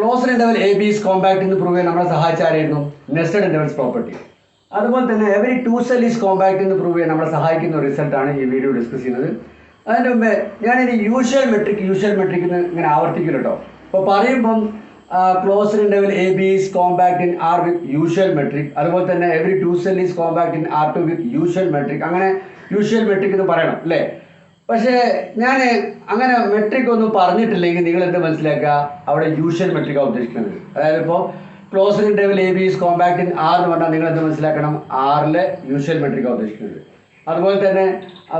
Closed interval A B is compact എന്ന് prove ചെയ്യാൻ നമ്മളെ സഹായിച്ചായിരുന്നു നെസ്റ്റഡ് ഇന്റർവൽസ് പ്രോപ്പർട്ടി. അതുപോലെ തന്നെ every two cell is compact എന്ന് പ്രൂവ് ചെയ്യാൻ നമ്മളെ സഹായിക്കുന്ന ഒരു റിസൾട്ടാണ് ഈ വീഡിയോ ഡിസ്കസ് ചെയ്യുന്നത്. അതിൻ്റെ മുമ്പേ ഞാനിനി യൂഷ്വൽ മെട്രിക് എന്ന് ഇങ്ങനെ ആവർത്തിക്കില്ല കേട്ടോ. അപ്പോൾ പറയുമ്പം closed interval A B is compact in R with usual metric, അതുപോലെ തന്നെ every two cell is compact in R two with usual metric, അങ്ങനെ യൂഷ്വൽ മെട്രിക് എന്ന് പറയണം അല്ലേ. പക്ഷേ ഞാൻ അങ്ങനെ മെട്രിക് ഒന്നും പറഞ്ഞിട്ടില്ലെങ്കിൽ നിങ്ങൾ എന്ത് മനസ്സിലാക്കുക, അവിടെ യൂഷ്വൽ മെട്രിക്കാണ് ഉദ്ദേശിക്കുന്നത്. അതായത് ഇപ്പോൾ closed interval A B is compact in R എന്ന് പറഞ്ഞാൽ നിങ്ങൾ എന്ത് മനസ്സിലാക്കണം, ആറിലെ യൂഷ്വൽ മെട്രിക്കാണ് ഉദ്ദേശിക്കുന്നത്. അതുപോലെ തന്നെ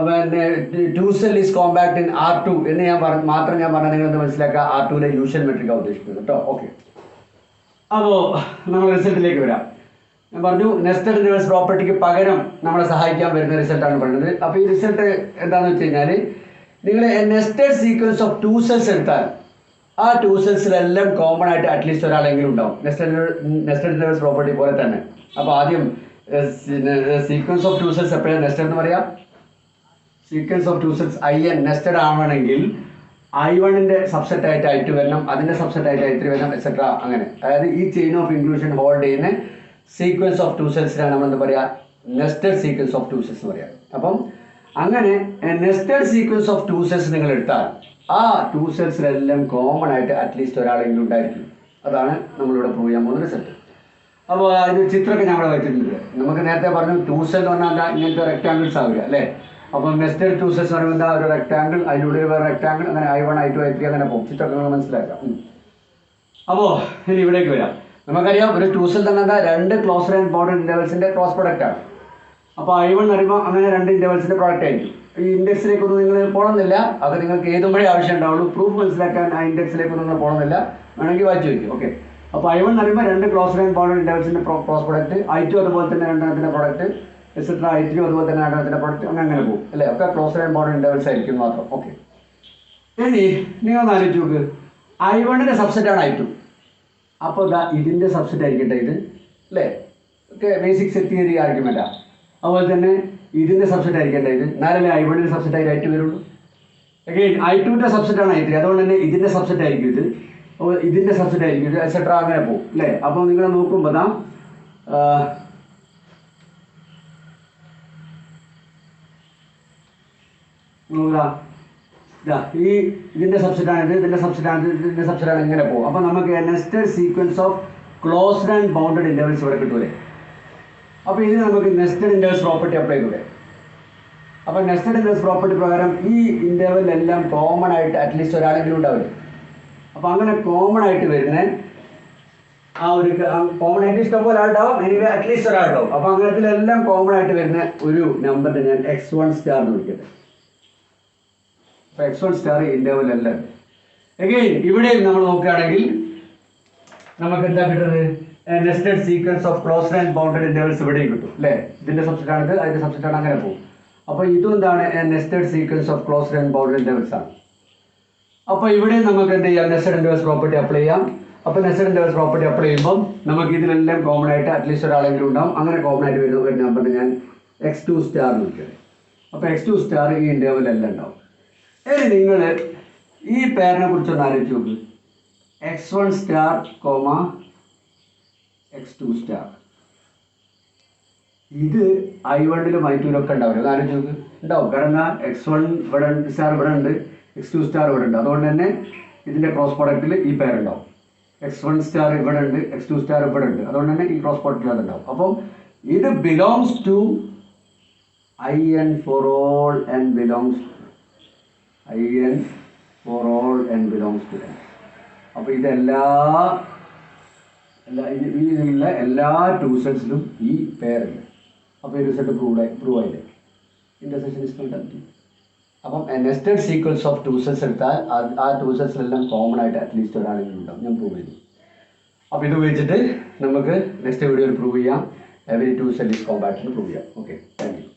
പിന്നെ two cell is compact in R two എന്ന് ഞാൻ പറഞ്ഞാൽ നിങ്ങൾ എന്ത് മനസ്സിലാക്കുക, ആർ ടുവിലെ യൂഷ്വൽ മെട്രിക്കാണ് ഉദ്ദേശിക്കുന്നത് കേട്ടോ. ഓക്കെ, അപ്പോൾ നമ്മൾ റിസൾട്ടിലേക്ക് വരാം. ഞാൻ പറഞ്ഞു നെസ്റ്റഡ് ഇന്റർവൽസ് പ്രോപ്പർട്ടിക്ക് പകരം നമ്മളെ സഹായിക്കാൻ വരുന്ന റിസൾട്ടാണ് പറയുന്നത്. അപ്പോൾ ഈ റിസൾട്ട് എന്താണെന്ന് വെച്ച് കഴിഞ്ഞാൽ, നിങ്ങൾ nested sequence of two cells എടുത്താൽ ആ ടു സെൽസിലെല്ലാം കോമൺ ആയിട്ട് അറ്റ്ലീസ്റ്റ് ഒരാളെങ്കിലും ഉണ്ടാവും, നെസ്റ്റഡ് ഇന്റർവൽസ് പ്രോപ്പർട്ടി പോലെ തന്നെ. അപ്പോൾ ആദ്യം സീക്വൻസ് ഓഫ് ടു സെൽസ് എപ്പോഴാണ് നെസ്റ്റഡ് എന്ന് പറയാം, sequence of two cells IN nested ആവണമെങ്കിൽ I1ന്റെ സബ്സെറ്റ് ആയിട്ട് I2 വരണം, അതിൻ്റെ സബ്സെറ്റ് ആയിട്ട് I3 വരണം, എക്സെട്ര. അങ്ങനെ അതായത് ഈ ചെയിൻ ഓഫ് ഇൻക്ലൂഷൻ ഹോൾഡ് ചെയ്യുന്ന സീക്വൻസ് ഓഫ് ടു സെൽസിനാണ് നമ്മൾ എന്താ പറയുക, nested sequence of two cells എന്ന് പറയാം. അപ്പം അങ്ങനെ nested sequence of two cells നിങ്ങൾ എടുത്താൽ ആ ടു സെൽസിലെല്ലാം കോമൺ ആയിട്ട് അറ്റ്ലീസ്റ്റ് ഒരാളെങ്കിലും ഉണ്ടായിരിക്കും. അതാണ് നമ്മളിവിടെ പ്രൂവ് ചെയ്യാൻ പോകുന്ന റിസൾട്ട്. അപ്പോൾ അതിന് ചിത്രമൊക്കെ ഞങ്ങൾ വെച്ചിട്ടുണ്ട്. നമുക്ക് നേരത്തെ പറഞ്ഞു ടു സെൽ എന്ന് പറഞ്ഞാൽ ഇങ്ങനത്തെ റെക്ടാങ്കിൾസ് ആവില്ല അല്ലേ. അപ്പം നെസ്റ്റഡ് ടു സെൽസ് പറയുമ്പോൾ എന്താ, ഒരു റെക്ടാങ്കിൾ, അതിനുള്ളിൽ വേറെ റെക്ടാങ്കിൾ, അങ്ങനെ I1 I2 I3 അങ്ങനെ പോകും. ചിത്രമൊക്കെ നിങ്ങൾ മനസ്സിലാക്കാം. അപ്പോൾ ഇനി ഇവിടേക്ക് വരാം. നമുക്കറിയാം ഒരു ടു സെൽ തന്നെ എന്താ, രണ്ട് ക്ലോസ്ഡ് ആൻഡ് ബൗണ്ടഡ് ഇന്റർവൽസിന്റെ ക്രോസ് പ്രൊഡക്റ്റ് ആണ്. അപ്പോൾ I1 അറിയുമ്പോൾ അങ്ങനെ രണ്ട് ഇന്റർവൽസിന്റെ പ്രോഡക്റ്റ് ആയിരിക്കും. ഈ ഇൻഡെക്സിലേക്കൊന്നും നിങ്ങൾ പോകണമെന്നില്ല, അത് നിങ്ങൾക്ക് എഴുതുമ്പോഴേ ആവശ്യം ഉണ്ടാവുള്ളൂ. പ്രൂഫ് മനസ്സിലാക്കാൻ ആ ഇൻഡെക്സിലേക്കൊന്നും നിങ്ങൾ പോകണമെന്നില്ല, വേണമെങ്കിൽ വായിച്ചു വയ്ക്കും. ഓക്കെ, അപ്പോൾ I1 അറിയുമ്പോൾ രണ്ട് ക്ലോസ്ഡ് ആൻഡ് ബൗണ്ടഡ് ഇന്റർവൽസിന്റെ ക്രോസ് പ്രൊഡക്റ്റ്, I2 അതുപോലെ തന്നെ രണ്ടെണ്ണത്തിന്റെ പ്രോഡക്റ്റ്, എക്സെട്ര. I3 അതുപോലെ തന്നെ രണ്ടെണ്ണത്തിന്റെ പ്രോഡക്റ്റ്, അങ്ങനെ പോകും അല്ലേ. ഒക്കെ ക്ലോസ്ഡ് ആൻഡ് ബൗണ്ടഡ് ഇന്റർവൽസ് ആയിരിക്കും മാത്രം. ഓക്കെ, ഇനി നിങ്ങൾ ഒന്ന് ആലോചിച്ച് നോക്ക്, I1ന്റെ സബ്സെറ്റ് ആണ് I2. അപ്പോൾ ഇതാ ഇതിൻ്റെ സബ്സെറ്റ് ആയിരിക്കട്ടെ ഇത് അല്ലേ. ഓക്കെ, ബേസിക് സെറ്റ് തിയറി ആർഗ്യുമെൻ്റാ. അതുപോലെ തന്നെ ഇതിൻ്റെ സബ്സെറ്റ് ആയിരിക്കട്ടെ ഇത്, എന്നാലല്ലേ I1ന്റെ സബ്സെറ്റ് ആയി I2 വരുള്ളൂ. അഗെയിൻ I2ന്റെ സബ്സെറ്റ് ആണ് I3, അതുകൊണ്ട് തന്നെ ഇതിൻ്റെ സബ്സെറ്റ് ആയിരിക്കും ഇത്, ഇതിൻ്റെ സബ്സെറ്റ് ആയിരിക്കും ഇത്, എക്സെട്ര അങ്ങനെ പോകും അല്ലേ. അപ്പോൾ നിങ്ങൾ നോക്കുമ്പോൾ ദാ ഈ ഇതിൻ്റെ സബ്സെറ്റാണ് ഇത്, ഇതിൻ്റെ സബ്സെറ്റാണ് ഇതിൻ്റെ സബ്സെറ്റാണ്, ഇങ്ങനെ പോകും. അപ്പോൾ നമുക്ക് nested sequence of closed and bounded intervals ഇവിടെ കിട്ടൂലേ. അപ്പോൾ ഇത് നമുക്ക് നെസ്റ്റഡ് ഇന്റർവൽസ് പ്രോപ്പർട്ടി അപ്ലൈ ചെയ്തൂടെ. അപ്പോൾ നെസ്റ്റഡ് ഇന്റർവൽസ് പ്രോപ്പർട്ടി പ്രകാരം ഈ ഇന്റർവെല്ലെല്ലാം കോമൺ ആയിട്ട് അറ്റ്ലീസ്റ്റ് ഒരാളെങ്കിലും ഉണ്ടാവില്ല. അപ്പോൾ അങ്ങനെ കോമൺ ആയിട്ട് വരുന്ന ആ ഒരു കോമൺ ആയിട്ട് ഇഷ്ടംപോലെ ആളുണ്ടാവും, എനിവേ അറ്റ്ലീസ്റ്റ് ഒരാളുണ്ടാവും. അപ്പോൾ അങ്ങനത്തിലെല്ലാം കോമൺ ആയിട്ട് വരുന്ന ഒരു നമ്പറിനെ ഞാൻ x1 സ്റ്റാർ എന്ന് വിളിക്കട്ടെ. അപ്പോൾ x1 സ്റ്റാർ ഇന്റർവെൽ എല്ലാം. അഗെയിൻ ഇവിടെയും നമ്മൾ നോക്കുകയാണെങ്കിൽ നമുക്ക് എന്താ കിട്ടുന്നത്, nested sequence of closed and bounded intervals ഇവിടെയും കിട്ടും അല്ലേ. ഇതിൻ്റെ സബ്സെറ്റ് ആണിത്, അതിൻ്റെ സബ്സെറ്റ് ആണ്, അങ്ങനെ പോകും. അപ്പോൾ ഇതും എന്താണ്, nested sequence of closed and bounded intervals ആണ്. അപ്പോൾ ഇവിടെ നമുക്ക് എന്ത് ചെയ്യാം, നെസ്റ്റഡ് ഇന്റർവൽസ് പ്രോപ്പർട്ടി അപ്ലൈ ചെയ്യാം. അപ്പോൾ നെസ്റ്റഡ് ഇന്റർവൽസ് പ്രോപ്പർട്ടി അപ്ലൈ ചെയ്യുമ്പോൾ നമുക്ക് ഇതിലെല്ലാം കോമൺ ആയിട്ട് അറ്റ്ലീസ്റ്റ് ഒരാളെങ്കിലും ഉണ്ടാവും. അങ്ങനെ കോമൺ ആയിട്ട് വരുന്ന ഒരു നമ്പറിന് ഞാൻ x2 സ്റ്റാർ എന്ന് വിളിക്കുന്നത്. അപ്പോൾ x2 സ്റ്റാർ ഈ ഇന്റർവെല്ലെല്ലാം ഉണ്ടാവും. ഇനി നിങ്ങൾ ഈ പേരിനെ കുറിച്ചൊന്ന് ആലോചിച്ച് നോക്ക്, x1 സ്റ്റാർ x2 സ്റ്റാർ. ഇത് I1ലും I2ലും ഒക്കെ ഉണ്ടാവില്ല, ആലോചിച്ച് നോക്ക്. ഉണ്ടാവും, കാരണം x1 ഇവിടെ സ്റ്റാർ ഇവിടെ ഉണ്ട്, x2 സ്റ്റാർ ഇവിടെ ഉണ്ട്. അതുകൊണ്ട് തന്നെ ഇതിൻ്റെ ക്രോസ് പ്രോഡക്റ്റിൽ ഈ പേരുണ്ടാവും. x1 സ്റ്റാർ ഇവിടെ ഉണ്ട്, x2 സ്റ്റാർ ഇവിടെ ഉണ്ട്, അതുകൊണ്ട് തന്നെ ഈ ക്രോസ് പ്രോഡക്റ്റിൽ അതുണ്ടാവും. അപ്പം ഇത് belongs to IN for all and belongs IN for all and belongs to n. അപ്പോൾ ഇതെല്ലാ ഇതിലുള്ള എല്ലാ ടു സെൽസിലും ഈ പേരുണ്ട്. അപ്പോൾ ഈ റിസൾട്ട് പ്രൂവ് ആയില്ലേ, ഇന്റർസെക്ഷൻ ഇസ് നോട്ട്. അപ്പം nested sequence of two cells എടുത്താൽ ആ ടു സെൽസിലെല്ലാം കോമൺ ആയിട്ട് അറ്റ്ലീസ്റ്റ് ഒരാളെങ്കിലും ഉണ്ടാവും. ഞാൻ പ്രൂവ് ചെയ്തു. അപ്പോൾ ഇത് ഉപയോഗിച്ചിട്ട് നമുക്ക് നെക്സ്റ്റ് വീഡിയോയിൽ പ്രൂവ് ചെയ്യാം, every two cell is compact എന്ന് പ്രൂവ് ചെയ്യാം. Okay, thank you.